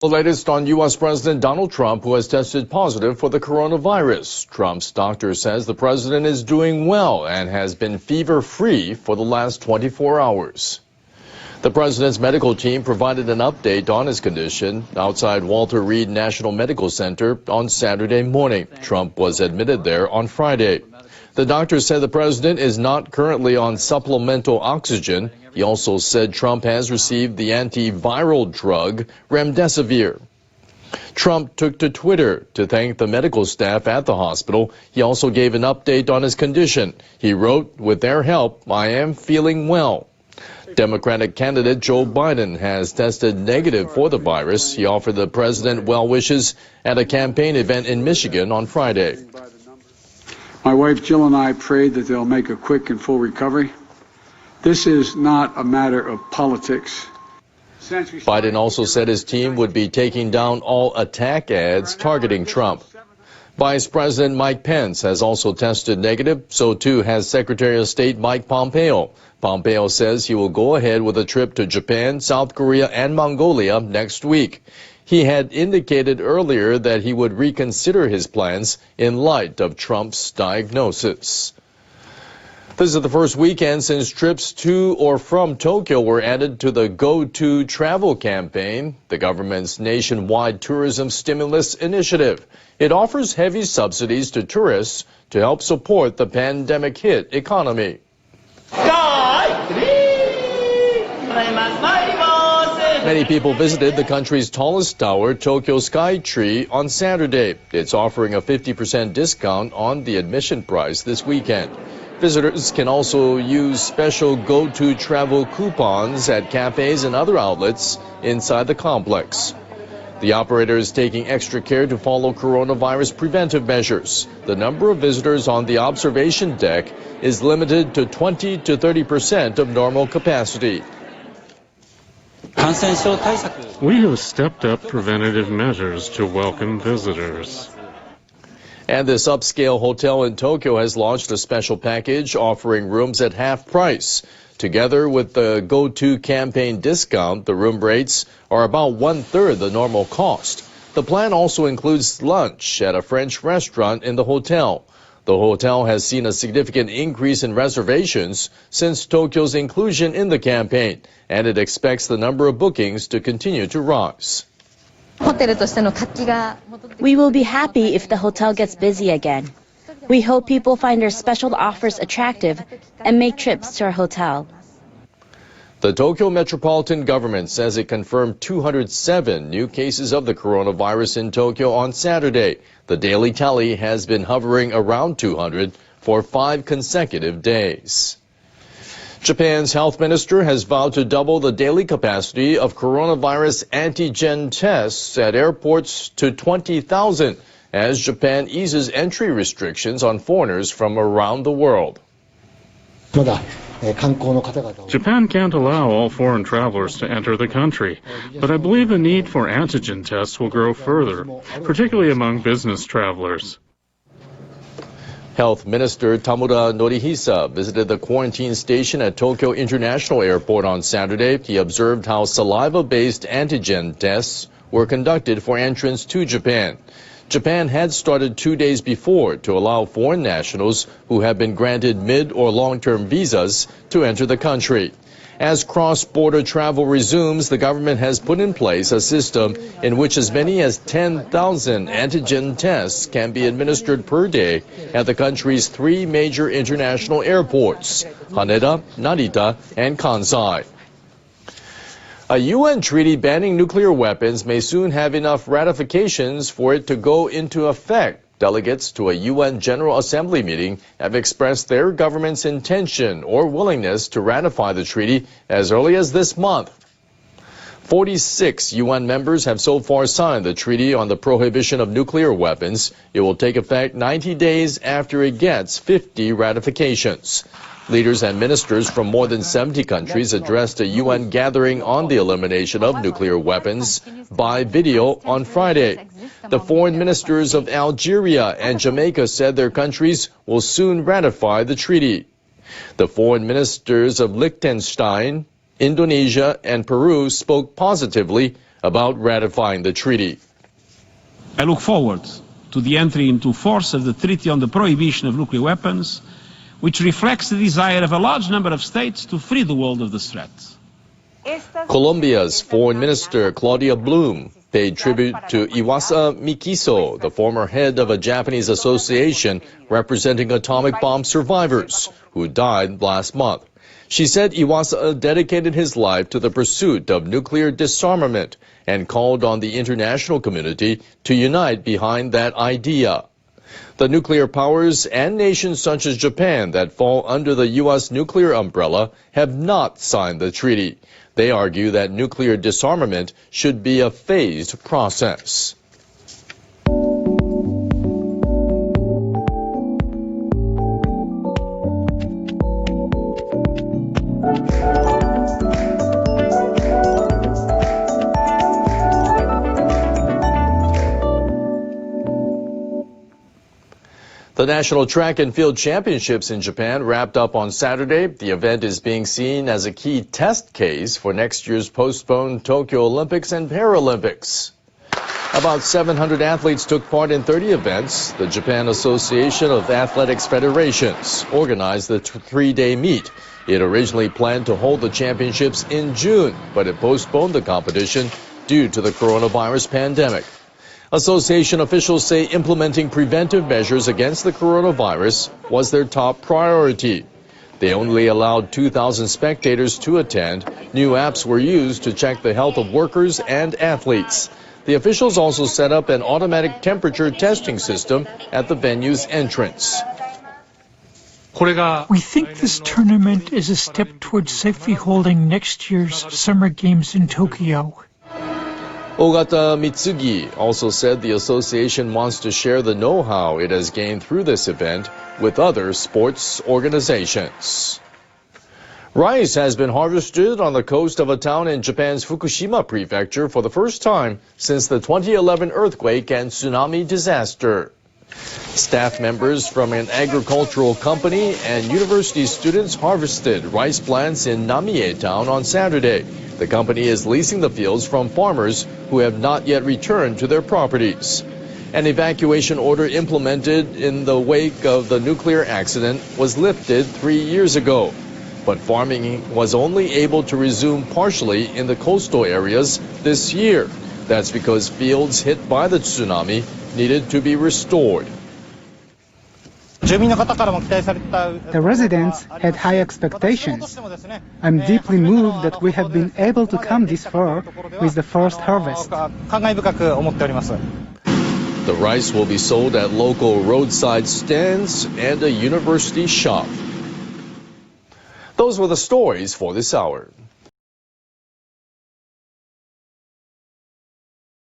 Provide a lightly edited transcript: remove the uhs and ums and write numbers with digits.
The latest on U.S. President Donald Trump, who has tested positive for the coronavirus. Trump's doctor says the president is doing well and has been fever-free for the last 24 hours. The president's medical team provided an update on his condition outside Walter Reed National Medical Center on Saturday morning. Trump was admitted there on Friday. The doctor said the president is not currently on supplemental oxygen. He also said Trump has received the antiviral drug remdesivir. Trump took to Twitter to thank the medical staff at the hospital. He also gave an update on his condition. He wrote, "With their help, I am feeling well." Democratic candidate Joe Biden has tested negative for the virus. He offered the president well wishes at a campaign event in Michigan on Friday. My wife Jill and I prayed that they'll make a quick and full recovery. This is not a matter of politics. Biden also said his team would be taking down all attack ads targeting Trump. Vice President Mike Pence has also tested negative. So too has Secretary of State Mike Pompeo. Pompeo says he will go ahead with a trip to Japan, South Korea, and Mongolia next week. He had indicated earlier that he would reconsider his plans in light of Trump's diagnosis. This is the first weekend since trips to or from Tokyo were added to the Go To Travel campaign, the government's nationwide tourism stimulus initiative. It offers heavy subsidies to tourists to help support the pandemic-hit economy. Many people visited the country's tallest tower, Tokyo Skytree, on Saturday. It's offering a 50% discount on the admission price this weekend. Visitors can also use special Go-To travel coupons at cafes and other outlets inside the complex. The operator is taking extra care to follow coronavirus preventive measures. The number of visitors on the observation deck is limited to 20 to 30% of normal capacity. We have stepped up preventative measures to welcome visitors. And this upscale hotel in Tokyo has launched a special package offering rooms at half price. Together with the Go-To campaign discount, the room rates are about one-third the normal cost. The plan also includes lunch at a French restaurant in the hotel. The hotel has seen a significant increase in reservations since Tokyo's inclusion in the campaign, and it expects the number of bookings to continue to rise. We will be happy if the hotel gets busy again. We hope people find our special offers attractive and make trips to our hotel. The Tokyo Metropolitan Government says it confirmed 207 new cases of the coronavirus in Tokyo on Saturday. The daily tally has been hovering around 200 for 5 consecutive days. Japan's health minister has vowed to double the daily capacity of coronavirus antigen tests at airports to 20,000 as Japan eases entry restrictions on foreigners from around the world. Japan can't allow all foreign travelers to enter the country, but I believe the need for antigen tests will grow further, particularly among business travelers. Health Minister Tamura Norihisa visited the quarantine station at Tokyo International Airport on Saturday. He observed how saliva-based antigen tests were conducted for entrance to Japan. Japan had started 2 days before to allow foreign nationals who have been granted mid- or long-term visas to enter the country. As cross-border travel resumes, the government has put in place a system in which as many as 10,000 antigen tests can be administered per day at the country's 3 major international airports, Haneda, Narita, and Kansai. A UN treaty banning nuclear weapons may soon have enough ratifications for it to go into effect. Delegates to a UN General Assembly meeting have expressed their government's intention or willingness to ratify the treaty as early as this month. 46 UN members have so far signed the treaty on the prohibition of nuclear weapons. It will take effect 90 days after it gets 50 ratifications. Leaders and ministers from more than 70 countries addressed a UN gathering on the elimination of nuclear weapons by video on Friday. The foreign ministers of Algeria and Jamaica said their countries will soon ratify the treaty. The foreign ministers of Liechtenstein, Indonesia, and Peru spoke positively about ratifying the treaty. I look forward to the entry into force of the Treaty on the Prohibition of Nuclear Weapons, which reflects the desire of a large number of states to free the world of this threat. Colombia's Foreign Minister Claudia Blum paid tribute to Iwasa Mikiso, the former head of a Japanese association representing atomic bomb survivors, who died last month. She said Iwasa dedicated his life to the pursuit of nuclear disarmament and called on the international community to unite behind that idea. The nuclear powers and nations such as Japan that fall under the U.S. nuclear umbrella have not signed the treaty. They argue that nuclear disarmament should be a phased process. The National Track and Field Championships in Japan wrapped up on Saturday. The event is being seen as a key test case for next year's postponed Tokyo Olympics and Paralympics. About 700 athletes took part in 30 events. The Japan Association of Athletics Federations organized the three-day meet. It originally planned to hold the championships in June, but it postponed the competition due to the coronavirus pandemic. Association officials say implementing preventive measures against the coronavirus was their top priority. They only allowed 2,000 spectators to attend. New apps were used to check the health of workers and athletes. The officials also set up an automatic temperature testing system at the venue's entrance. We think this tournament is a step towards safely holding next year's Summer Games in Tokyo. Ogata Mitsugi also said the association wants to share the know-how it has gained through this event with other sports organizations. Rice has been harvested on the coast of a town in Japan's Fukushima prefecture for the first time since the 2011 earthquake and tsunami disaster. Staff members from an agricultural company and university students harvested rice plants in Namie town on Saturday. The company is leasing the fields from farmers who have not yet returned to their properties. An evacuation order implemented in the wake of the nuclear accident was lifted 3 years ago. But farming was only able to resume partially in the coastal areas this year. That's because fields hit by the tsunami needed to be restored. The residents had high expectations. I'm deeply moved that we have been able to come this far with the first harvest. The rice will be sold at local roadside stands and a university shop. Those were the stories for this hour.